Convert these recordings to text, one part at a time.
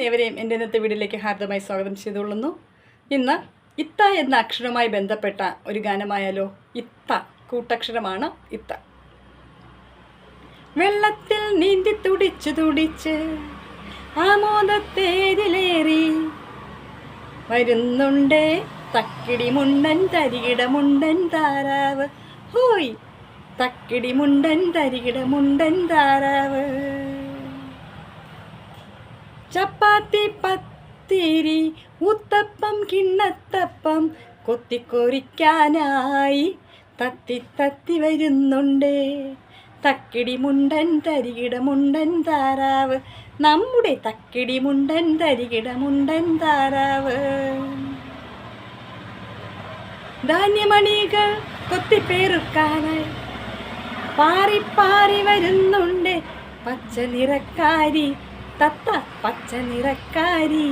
ഏവരെയും എൻ്റെ ഇന്നത്തെ വീഡിയോയിലേക്ക് ഹാർദമായി സ്വാഗതം ചെയ്തുകൊള്ളുന്നു. ഇന്ന് ഇത്ത എന്ന അക്ഷരവുമായി ബന്ധപ്പെട്ട ഒരു ഗാനമായാലോ. ഇത്ത കൂട്ടക്ഷരമാണ് ഇത്ത. വെള്ളത്തിൽ നീന്തി തുടിച്ച് തുടിച്ച് ആമോദത്തേരിലേറി വരുന്നുണ്ടേ തക്കിടി മുണ്ടൻ തരികിട മുണ്ടൻ താരാവ്. ഹോയ് തക്കിടി മുണ്ടൻ തരികിട മുണ്ടൻ താരാവ്. ചപ്പാത്തി പത്തിരി ഉത്തപ്പം കിണ്ണത്തപ്പം കൊത്തിക്കൊറിക്കാനായി തത്തി തത്തി വരുന്നുണ്ടേ തക്കിടി മുണ്ടൻ തരികിട മുണ്ടൻ താരാവ്. നമ്മുടെ തക്കിടി മുണ്ടൻ തരികിട മുണ്ടൻ താരാവ്. ധാന്യമണികൾ കൊത്തിപ്പേറുക്കാനായി പാറി പാറി വരുന്നുണ്ട് പച്ച നിറക്കാരി തത്ത പച്ച നിറക്കാരി.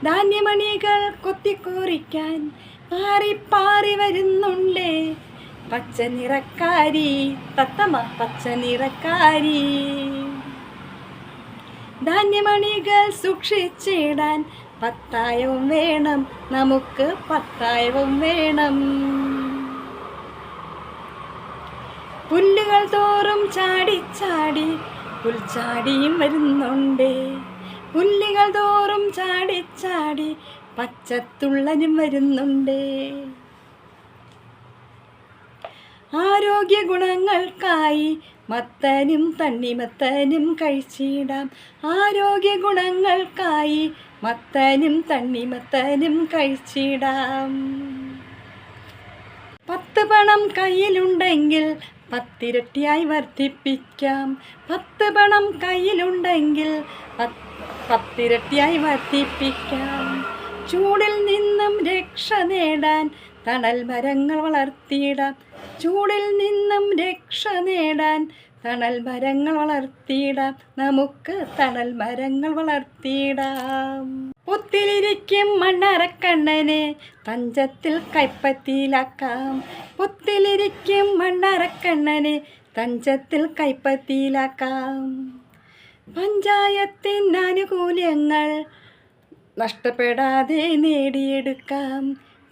ധാന്യമണികൾ കൊത്തിക്കോറിക്കാൻ പാറി പാറി വരുന്നുണ്ട് പച്ച നിറക്കാരി തത്തമ്മ പച്ച നിറക്കാരി. ധാന്യമണികൾ സൂക്ഷിച്ചിടാൻ പത്തായവും വേണം, നമുക്ക് പത്തായവും വേണം. പുല്ലുകൾ തോറും ചാടി ചാടി പുൽച്ചാടിയും വരുന്നുണ്ട്. പുല്ലുകൾ തോറും ചാടി ചാടി പച്ചത്തുള്ളനും വരുന്നുണ്ട്. ആരോഗ്യ ഗുണങ്ങൾക്കായി മത്തനും തണ്ണിമത്തനും കഴിച്ചിടാം. ആരോഗ്യ ഗുണങ്ങൾക്കായി മത്തനും തണ്ണിമത്തനും കഴിച്ചിടാം. 10 പണം കയ്യിലുണ്ടെങ്കിൽ 10 ഇരട്ടിയായി വർദ്ധിപ്പിക്കാം. 10 പണം കയ്യിലുണ്ടെങ്കിൽ 10 ഇരട്ടിയായി വർദ്ധിപ്പിക്കാം. ചൂടിൽ നിന്നും രക്ഷ നേടാൻ തണൽ മരങ്ങൾ വളർത്തിയിടാം. ചൂടിൽ നിന്നും രക്ഷ നേടാൻ തണൽ മരങ്ങൾ വളർത്തിയിടാം. നമുക്ക് തണൽ മരങ്ങൾ വളർത്തിയിടാം. പൊത്തിലിരിക്കും മണ്ണറക്കണ്ണനെ തഞ്ചത്തിൽ കൈപ്പത്തിയിലാക്കാം. പൊത്തിലിരിക്കും മണ്ണറക്കണ്ണനെ തഞ്ചത്തിൽ കൈപ്പത്തിയിലാക്കാം. പഞ്ചായത്തിൻ്റെ ആനുകൂല്യങ്ങൾ നഷ്ടപ്പെടാതെ നേടിയെടുക്കാം.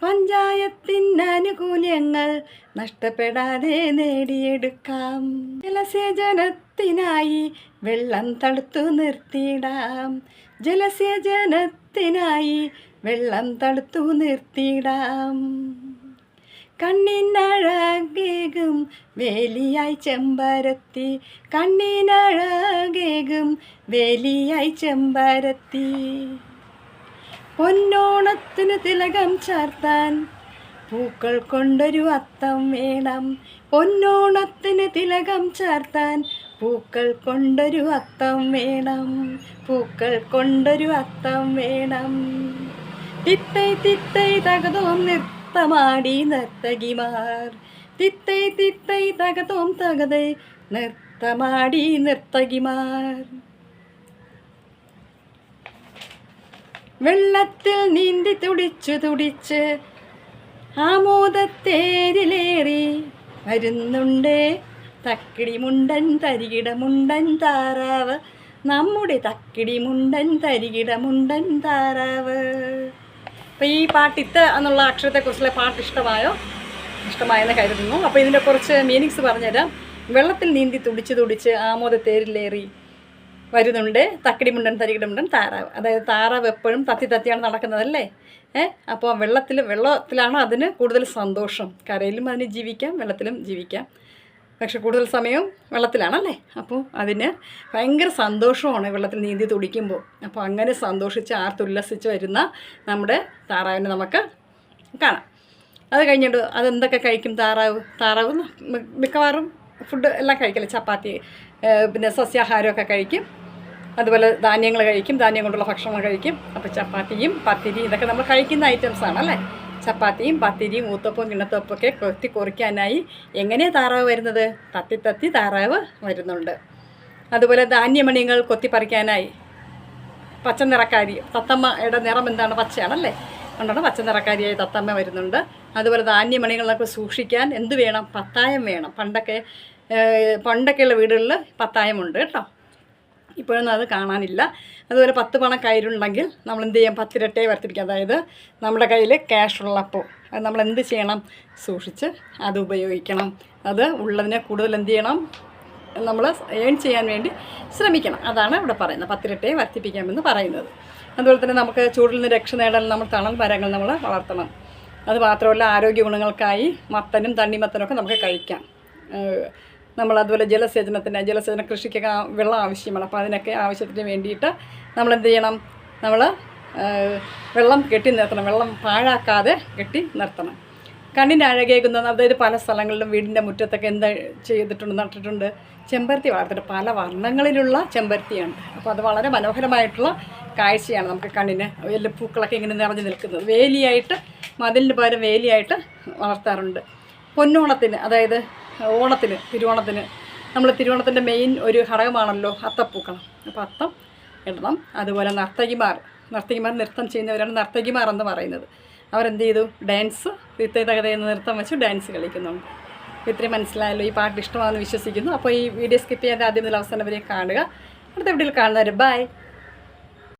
പഞ്ചായത്തിൻ്റെ ആനുകൂല്യങ്ങൾ നഷ്ടപ്പെടാതെ നേടിയെടുക്കാം. ജലസേചനത്തിനായി വെള്ളം തടുത്തു നിർത്തിയിടാം. ജലസേചനത്തിനായി വെള്ളം തടുത്തു നിർത്തിയിടാം. കണ്ണിനഴകേകും വേലിയായി ചെമ്പരത്തി. കണ്ണിനഴകേകും വേലിയായി ചെമ്പരത്തി. പൊന്നോണത്തിന് തിലകം ചാർത്താൻ പൂക്കൾ കൊണ്ടൊരു അത്തം വേണം. പൊന്നോണത്തിന് തിലകം ചാർത്താൻ പൂക്കൾ കൊണ്ടൊരു അത്തം വേണം. പൂക്കൾ കൊണ്ടൊരു അത്തം വേണം. തിത്തൈ തിത്തൈ തകതോം നൃത്തമാടി നർത്തകിമാർ. തിത്തൈ തിത്തൈ തകതോം തകതൈ നൃത്തമാടി നർത്തകിമാർ. വെള്ളത്തിൽ നീന്തി തുടിച്ചു തുടിച്ച് ആമോദത്തേരിലേറി വരുന്നുണ്ട് തക്കിടി മുണ്ടൻ തരികിട മുണ്ടൻ താറാവ്. നമ്മുടെ തക്കിടി മുണ്ടൻ തരികിട മുണ്ടൻ താറാവ്. അപ്പോൾ ഈ പാട്ട് ഇത്ത എന്നുള്ള അക്ഷരത്തെക്കുറിച്ചുള്ള പാട്ട് ഇഷ്ടമായെന്ന് കരുതുന്നു. അപ്പോൾ ഇതിൻ്റെ കുറച്ച് മീനിങ്സ് പറഞ്ഞുതരാം. വെള്ളത്തിൽ നീന്തി തുടിച്ച് തുടിച്ച് ആമോദത്തേരിലേറി വരുന്നുണ്ട് തക്കിടി മുണ്ടൻ തരികിട മുണ്ടൻ താറാവ്. അതായത് താറാവ് എപ്പോഴും തത്തി തത്തിയാണ് നടക്കുന്നതല്ലേ. അപ്പോൾ വെള്ളത്തിലാണ് അതിന് കൂടുതൽ സന്തോഷം. കരയിലും അതിന് ജീവിക്കാം, വെള്ളത്തിലും ജീവിക്കാം. പക്ഷെ കൂടുതൽ സമയം വെള്ളത്തിലാണല്ലേ. അപ്പോൾ അതിന് ഭയങ്കര സന്തോഷമാണ് വെള്ളത്തിൽ നീന്തി തുടിക്കുമ്പോൾ. അപ്പോൾ അങ്ങനെ സന്തോഷിച്ച് ആർത്തുല്ലസിച്ച് വരുന്ന നമ്മുടെ താറാവിനെ നമുക്ക് കാണാം. അത് കഴിഞ്ഞിട്ട് അതെന്തൊക്കെ കഴിക്കും താറാവ് മിക്കവാറും ഫുഡ് എല്ലാം കഴിക്കില്ല. ചപ്പാത്തി പിന്നെ സസ്യാഹാരമൊക്കെ കഴിക്കും. അതുപോലെ ധാന്യങ്ങൾ കഴിക്കും, ധാന്യം കൊണ്ടുള്ള ഭക്ഷണങ്ങൾ കഴിക്കും. അപ്പോൾ ചപ്പാത്തിയും പത്തിരിയും ഇതൊക്കെ നമ്മൾ കഴിക്കുന്ന ഐറ്റംസാണ് അല്ലേ. ചപ്പാത്തിയും പത്തിരിയും ഊത്തപ്പവും കിണ്ണത്തപ്പവും ഒക്കെ കൊത്തിക്കൊറിക്കാനായി എങ്ങനെയാണ് താറാവ് വരുന്നത്? തത്തി തത്തി താറാവ് വരുന്നുണ്ട്. അതുപോലെ ധാന്യമണികൾ കൊത്തിപ്പറിക്കാനായി പച്ച നിറക്കാരി തത്തമ്മയുടെ നിറം എന്താണ്? പച്ചയാണല്ലേ. അതുകൊണ്ടാണ് പച്ച നിറക്കാരിയായി തത്തമ്മ വരുന്നുണ്ട്. അതുപോലെ ധാന്യമണികളൊക്കെ സൂക്ഷിക്കാൻ എന്ത് വേണം? പത്തായം വേണം. പണ്ടൊക്കെയുള്ള വീടുകളിൽ പത്തായമുണ്ട് കേട്ടോ. ഇപ്പോഴൊന്നും അത് കാണാനില്ല. അതുപോലെ 10 പണം കയ്യിലുണ്ടെങ്കിൽ നമ്മൾ എന്ത് ചെയ്യാം, 10 ഇരട്ടിയായി വർദ്ധിപ്പിക്കുക. അതായത് നമ്മുടെ കയ്യിൽ ക്യാഷ് ഉള്ളപ്പോൾ അത് നമ്മൾ എന്ത് ചെയ്യണം, സൂക്ഷിച്ച് അത് ഉപയോഗിക്കണം. അത് ഉള്ളതിനെ കൂടുതൽ എന്ത് ചെയ്യണം, നമ്മൾ ഏൺ ചെയ്യാൻ വേണ്ടി ശ്രമിക്കണം. അതാണ് ഇവിടെ പറയുന്നത്, 10 ഇരട്ടിയായി വർദ്ധിപ്പിക്കാമെന്ന് പറയുന്നത്. അതുപോലെ തന്നെ നമുക്ക് ചൂടിൽ നിന്ന് രക്ഷ നേടാൻ നമ്മൾ തണൽ മരങ്ങൾ നമ്മൾ വളർത്തണം. അത് മാത്രമല്ല ആരോഗ്യ ഗുണങ്ങൾക്കായി മത്തനും തണ്ണിമത്തനൊക്കെ നമുക്ക് കഴിക്കാം. നമ്മളതുപോലെ ജലസേചന കൃഷിക്കൊക്കെ വെള്ളം ആവശ്യമാണ്. അപ്പോൾ അതിനൊക്കെ ആവശ്യത്തിന് വേണ്ടിയിട്ട് നമ്മളെന്ത് ചെയ്യണം, നമ്മൾ വെള്ളം കെട്ടി നിർത്തണം. വെള്ളം പാഴാക്കാതെ കെട്ടി നിർത്തണം. കണ്ണിന് അഴകേകുന്ന, അതായത് പല സ്ഥലങ്ങളിലും വീടിൻ്റെ മുറ്റത്തൊക്കെ എന്താ നട്ടിട്ടുണ്ട്, ചെമ്പരത്തി വളർത്തിട്ട് പല വർണ്ണങ്ങളിലുള്ള ചെമ്പരത്തിയാണ്. അപ്പോൾ അത് വളരെ മനോഹരമായിട്ടുള്ള കാഴ്ചയാണ് നമുക്ക് കണ്ണിന്. വലിയ പൂക്കളൊക്കെ ഇങ്ങനെ നിറഞ്ഞു നിൽക്കുന്നത് വേലിയായിട്ട്, മതിലിന് പകരം വേലിയായിട്ട് വളർത്താറുണ്ട്. പൊന്നോണത്തിന്, അതായത് തിരുവോണത്തിന് നമ്മൾ തിരുവോണത്തിൻ്റെ മെയിൻ ഒരു ഘടകമാണല്ലോ അത്തപ്പൂക്കളം. അപ്പോൾ അത്തം ഇടണം. അതുപോലെ നർത്തകിമാർ നൃത്തം ചെയ്യുന്നവരാണ് നർത്തകിമാർ എന്ന് പറയുന്നത്. അവരെന്ത് ചെയ്തു, ഡാൻസ് തകതയെന്ന് നൃത്തം വെച്ച് ഡാൻസ് കളിക്കുന്നുണ്ട്. ഇത്രയും മനസ്സിലായല്ലോ. ഈ പാട്ട് ഇഷ്ടമാണെന്ന് വിശ്വസിക്കുന്നു. അപ്പോൾ ഈ വീഡിയോ സ്കിപ്പ് ചെയ്യാൻ ആദ്യം മുതൽ അവസാനം വരെ കാണുക. അടുത്ത വീഡിയോയിൽ കാണുന്നവരെ ബൈ.